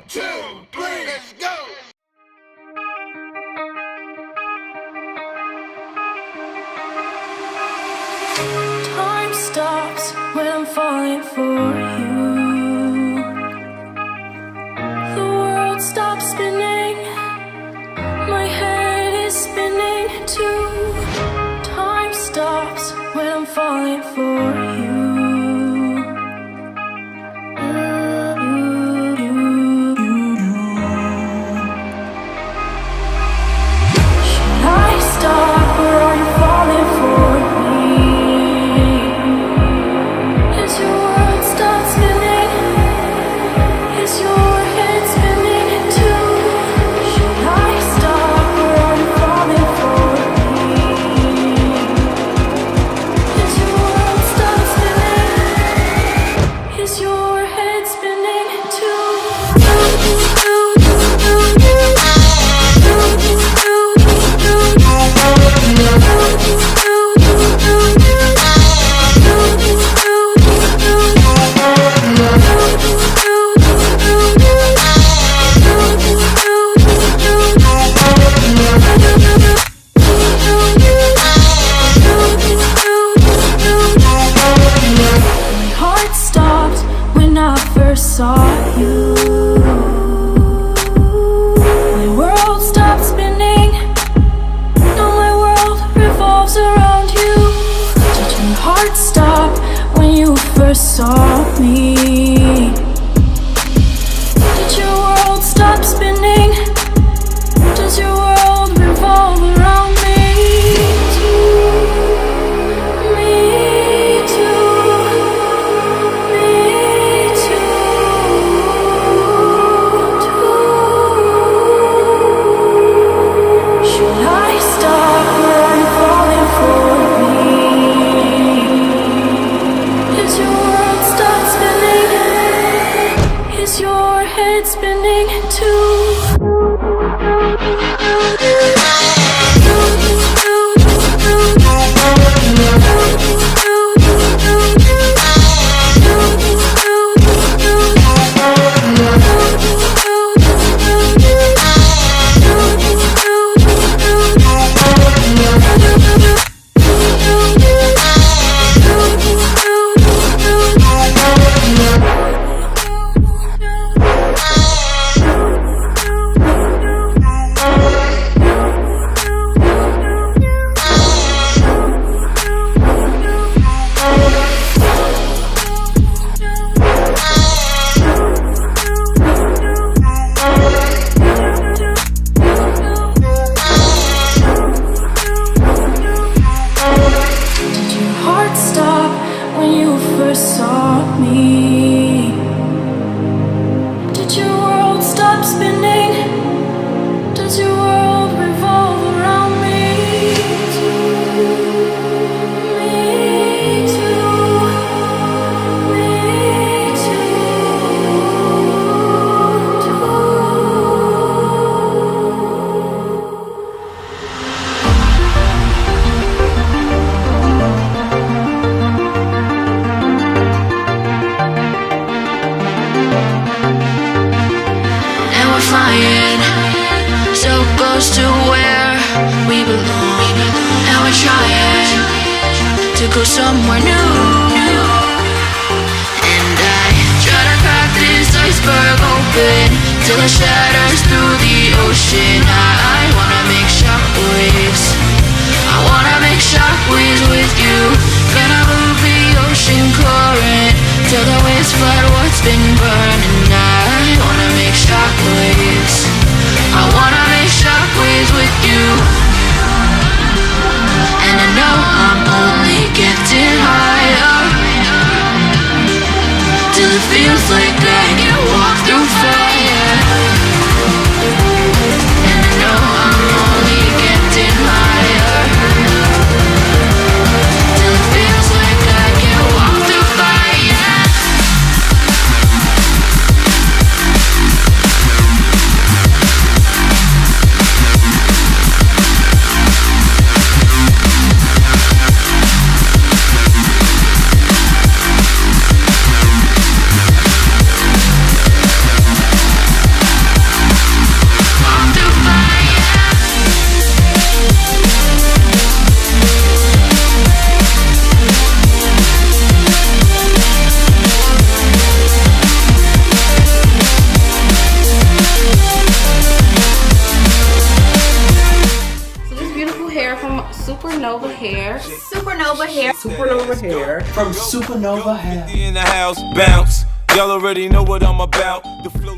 2, 3, let's go! Time stops when I'm falling for you. The world stops spinning, my head is spinning too. Time stops when I'm falling for you. Should I stop or are you falling for me? Is your world stop spinning? Is your head spinning too? Should I stop or are you falling for me? Is your world stop spinning? Is your head spinning too? My heart stopped when I first saw you. My world stopped spinning. Now my world revolves around you. Did your heart stop when you first saw me? Did your world stop spinning? Does your world revolve around me? Me too. Me too. Should I stop or are you falling for me? Is your world stop spinning? Is your head spinning too? Did your heart stop when you first saw me? Did your world stop spinning? Does your world revolve around me? Me too. Me And we're flying so close to where we belong. And we're trying to go somewhere new. And I try to crack this iceberg open till it shatters through the ocean. I wanna make shockwaves. I wanna make shockwaves with you. Gonna move the ocean current till the waves flood what's been burning. I wanna make shockwaves. I wanna make shockwaves with you. And I know I'm only getting higher till it feels like I can walk through fire. And I know I'm only getting higher till it feels like I can walk through fire. Supernova hair. Supernova hair. Supernova hair. From Supernova hair. In the house, bounce. Y'all already know what I'm about. The flow